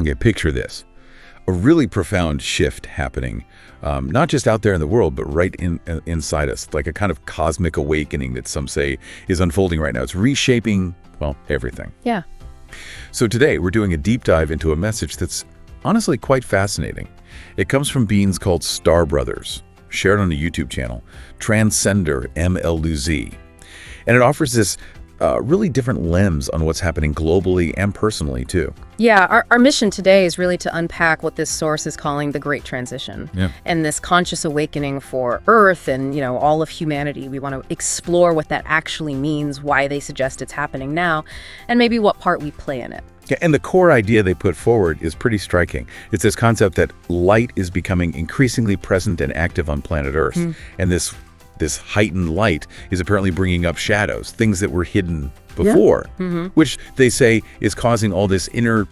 Okay, picture this. A really profound shift happening, not just out there in the world, but right inside us, like a kind of cosmic awakening that some say is unfolding right now. It's reshaping, well, everything. Yeah. So today, we're doing a deep dive into a message that's honestly quite fascinating. It comes from beings called Star Brothers, shared on a YouTube channel, Transcender em LUZ. And it offers this really different lens on what's happening globally and personally, too. Yeah, our mission today is really to unpack what this source is calling the Great Transition. Yeah. And this conscious awakening for Earth and, all of humanity. We want to explore what that actually means, why they suggest it's happening now, and maybe what part we play in it. Yeah, and the core idea they put forward is pretty striking. It's this concept that light is becoming increasingly present and active on planet Earth. And this heightened light is apparently bringing up shadows, things that were hidden before, which they say is causing all this inner,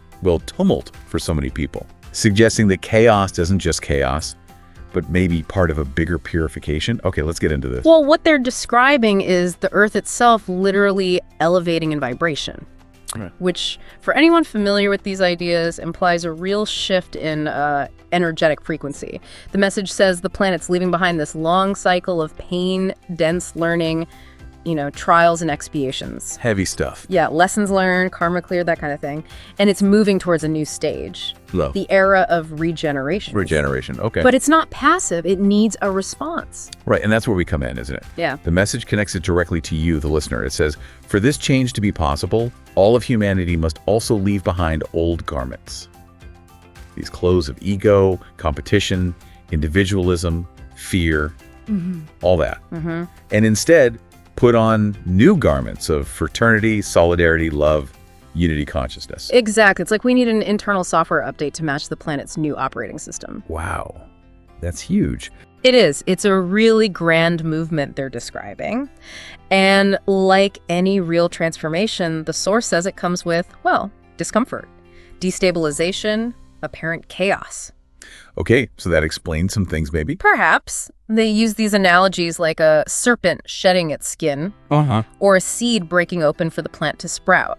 tumult for so many people, suggesting that chaos isn't just chaos, but maybe part of a bigger purification. Okay, let's get into this. Well, what they're describing is the Earth itself literally elevating in vibration. Right. Which, for anyone familiar with these ideas, implies a real shift in energetic frequency. The message says the planet's leaving behind this long cycle of pain, dense learning, trials and expiations. Heavy stuff. Yeah, lessons learned, karma cleared, that kind of thing. And it's moving towards a new stage. Low. The era of regeneration. Regeneration, okay. But it's not passive. It needs a response. Right, and that's where we come in, isn't it? Yeah. The message connects it directly to you, the listener. It says, for this change to be possible, all of humanity must also leave behind old garments. These clothes of ego, competition, individualism, fear, all that. And instead, put on new garments of fraternity, solidarity, love, unity consciousness. Exactly. It's like we need an internal software update to match the planet's new operating system. Wow. That's huge. It is. It's a really grand movement they're describing. And like any real transformation, the source says it comes with, discomfort, destabilization, apparent chaos. Okay, so that explains some things maybe. Perhaps. They use these analogies like a serpent shedding its skin or a seed breaking open for the plant to sprout.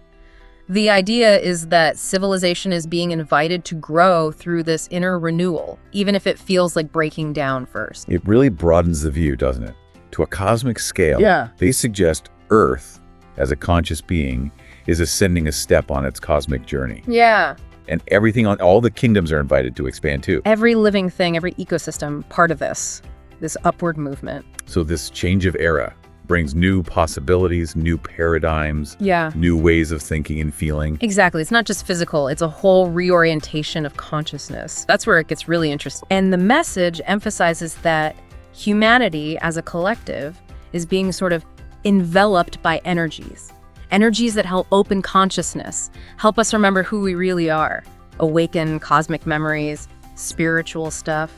The idea is that civilization is being invited to grow through this inner renewal, even if it feels like breaking down first. It really broadens the view, doesn't it? To a cosmic scale, they suggest Earth, as a conscious being, is ascending a step on its cosmic journey. Yeah. And everything on all the kingdoms are invited to expand too. Every living thing, every ecosystem, part of this upward movement. So this change of era brings new possibilities, new paradigms, new ways of thinking and feeling. Exactly. It's not just physical. It's a whole reorientation of consciousness. That's where it gets really interesting. And the message emphasizes that humanity as a collective is being sort of enveloped by energies that help open consciousness, help us remember who we really are, awaken cosmic memories, spiritual stuff.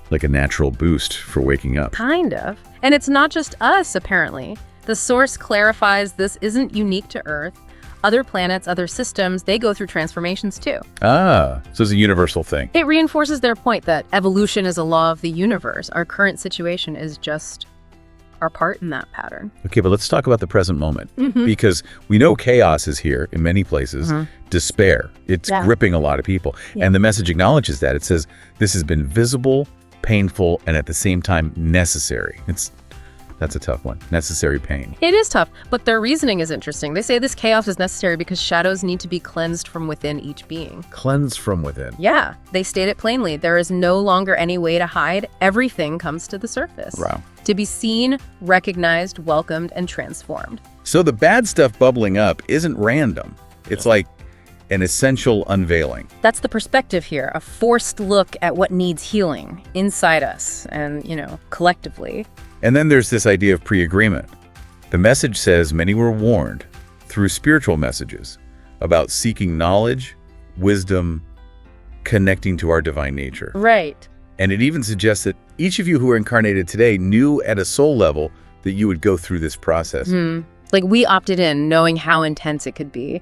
Like a natural boost for waking up. Kind of. And it's not just us, apparently. The source clarifies this isn't unique to Earth. Other planets, other systems, they go through transformations too. Ah, so it's a universal thing. It reinforces their point that evolution is a law of the universe. Our current situation is just our part in that pattern. Okay, but let's talk about the present moment, because we know chaos is here in many places. Despair, it's gripping a lot of people. And the message acknowledges that. It says this has been visible, painful, and at the same time necessary. That's a tough one. Necessary pain. It is tough, but their reasoning is interesting. They say this chaos is necessary because shadows need to be cleansed from within each being. Cleansed from within. Yeah, they state it plainly. There is no longer any way to hide. Everything comes to the surface. Wow. To be seen, recognized, welcomed, and transformed. So the bad stuff bubbling up isn't random. It's like an essential unveiling. That's the perspective here, a forced look at what needs healing inside us and, collectively. And then there's this idea of pre-agreement. The message says many were warned through spiritual messages about seeking knowledge, wisdom, connecting to our divine nature. Right. And it even suggests that each of you who are incarnated today knew at a soul level that you would go through this process. Like we opted in knowing how intense it could be.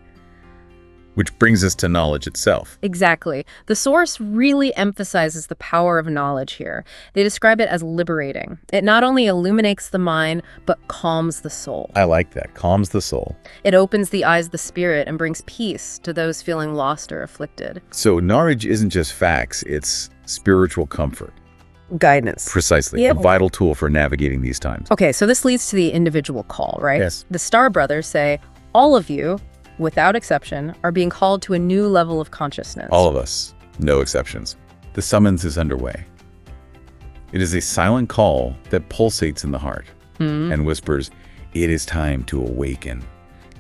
Which brings us to knowledge itself. Exactly. The source really emphasizes the power of knowledge here. They describe it as liberating. It not only illuminates the mind, but calms the soul. I like that. Calms the soul. It opens the eyes of the spirit and brings peace to those feeling lost or afflicted. So knowledge isn't just facts, it's spiritual comfort. Guidance. Precisely. Yep. A vital tool for navigating these times. Okay, so this leads to the individual call, right? Yes. The Star Brothers say, all of you, without exception, are being called to a new level of consciousness. All of us. No exceptions. The summons is underway. It is a silent call that pulsates in the heart and whispers, it is time to awaken.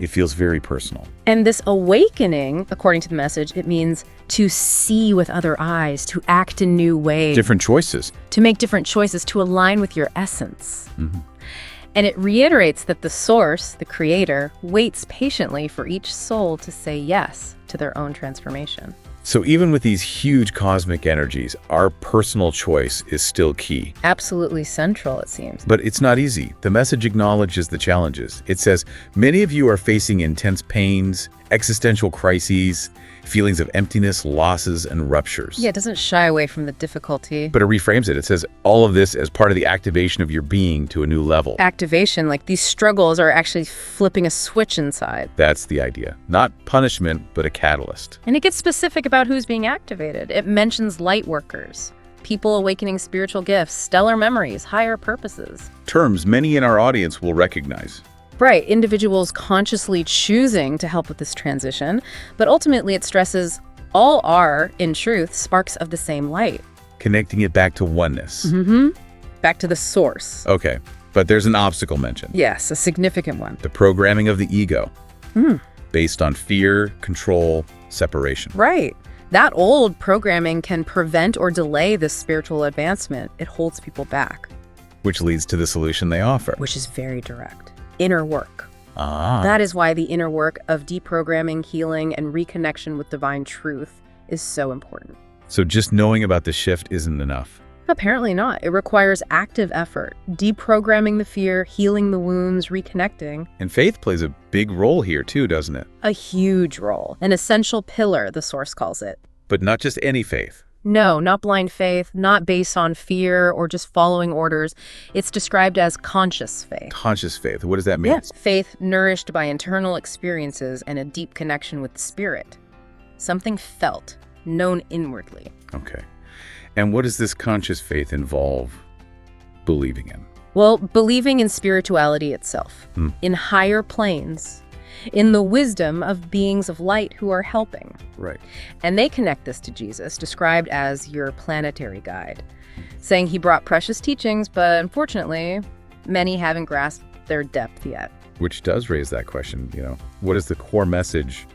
It feels very personal. And this awakening, according to the message, it means to see with other eyes, to act in new ways. Different choices. To make different choices, to align with your essence. And it reiterates that the source, the creator, waits patiently for each soul to say yes to their own transformation. So even with these huge cosmic energies, our personal choice is still key. Absolutely central, it seems. But it's not easy. The message acknowledges the challenges. It says, many of you are facing intense pains, existential crises, feelings of emptiness, losses, and ruptures. Yeah, it doesn't shy away from the difficulty. But it reframes it. It says, all of this as part of the activation of your being to a new level. Activation, like these struggles are actually flipping a switch inside. That's the idea. Not punishment, but a catalyst. And it gets specific about who's being activated. It mentions light workers, people awakening spiritual gifts, stellar memories, higher purposes. Terms many in our audience will recognize. Right, individuals consciously choosing to help with this transition, but ultimately it stresses all are, in truth, sparks of the same light. Connecting it back to oneness. Back to the source. Okay, but there's an obstacle mentioned. Yes, a significant one. The programming of the ego. Based on fear, control, separation. Right. That old programming can prevent or delay this spiritual advancement. It holds people back. Which leads to the solution they offer. Which is very direct. Inner work. Ah. That is why the inner work of deprogramming, healing, and reconnection with divine truth is so important. So just knowing about the shift isn't enough. Apparently not. It requires active effort, deprogramming the fear, healing the wounds, reconnecting. And faith plays a big role here too, doesn't it? A huge role. An essential pillar, the source calls it. But not just any faith. No, not blind faith, not based on fear or just following orders. It's described as conscious faith. Conscious faith. What does that mean? Yes. Faith nourished by internal experiences and a deep connection with the spirit. Something felt, known inwardly. Okay. And what does this conscious faith involve believing in? Well, believing in spirituality itself, in higher planes, in the wisdom of beings of light who are helping. Right. And they connect this to Jesus, described as your planetary guide, saying he brought precious teachings, but unfortunately, many haven't grasped their depth yet. Which does raise that question, what is the core message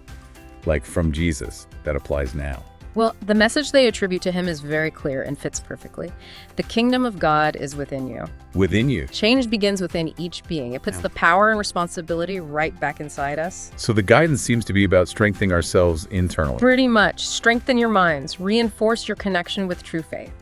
like from Jesus that applies now? Well, the message they attribute to him is very clear and fits perfectly. The kingdom of God is within you. Within you. Change begins within each being. It puts the power and responsibility right back inside us. So the guidance seems to be about strengthening ourselves internally. Pretty much. Strengthen your minds. Reinforce your connection with true faith.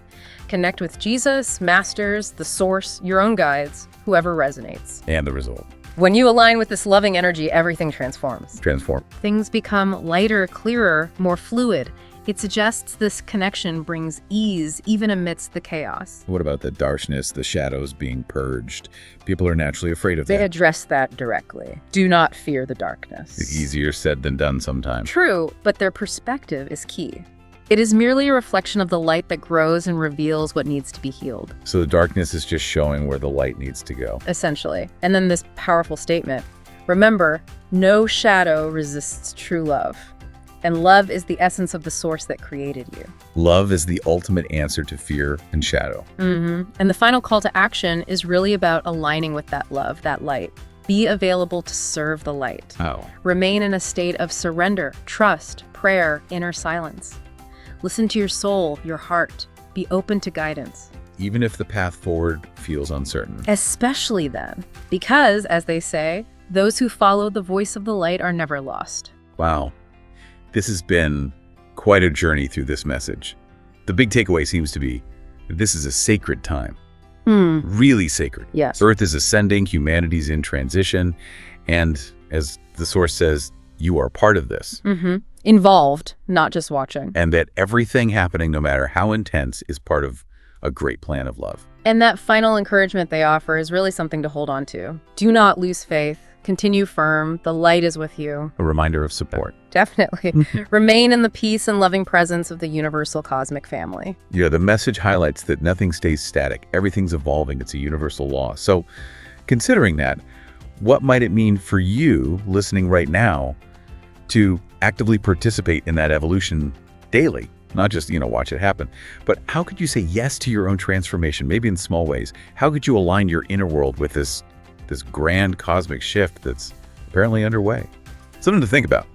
Connect with Jesus, masters, the source, your own guides, whoever resonates. And the result. When you align with this loving energy, everything transforms. Transform. Things become lighter, clearer, more fluid. It suggests this connection brings ease even amidst the chaos. What about the darkness, the shadows being purged? People are naturally afraid of They that. address that directly. Do not fear the darkness. It's easier said than done sometimes. True, but their perspective is key. It is merely a reflection of the light that grows and reveals what needs to be healed. So the darkness is just showing where the light needs to go. Essentially. And then this powerful statement. Remember, no shadow resists true love. And love is the essence of the source that created you. Love is the ultimate answer to fear and shadow. And the final call to action is really about aligning with that love, that light. Be available to serve the light. Oh. Remain in a state of surrender, trust, prayer, inner silence. Listen to your soul, your heart. Be open to guidance. Even if the path forward feels uncertain. Especially then, because, as they say, those who follow the voice of the light are never lost. Wow. This has been quite a journey through this message. The big takeaway seems to be that this is a sacred time. Really sacred. Yes. Earth is ascending, humanity's in transition, and as the source says, you are part of this. Involved, not just watching. And that everything happening, no matter how intense, is part of a great plan of love. And that final encouragement they offer is really something to hold on to. Do not lose faith. Continue firm. The light is with you. A reminder of support. Definitely. Remain in the peace and loving presence of the universal cosmic family. Yeah, the message highlights that nothing stays static. Everything's evolving. It's a universal law. So considering that, what might it mean for you listening right now to actively participate in that evolution daily? Not just, watch it happen. But how could you say yes to your own transformation, maybe in small ways? How could you align your inner world with this grand cosmic shift that's apparently underway? Something to think about.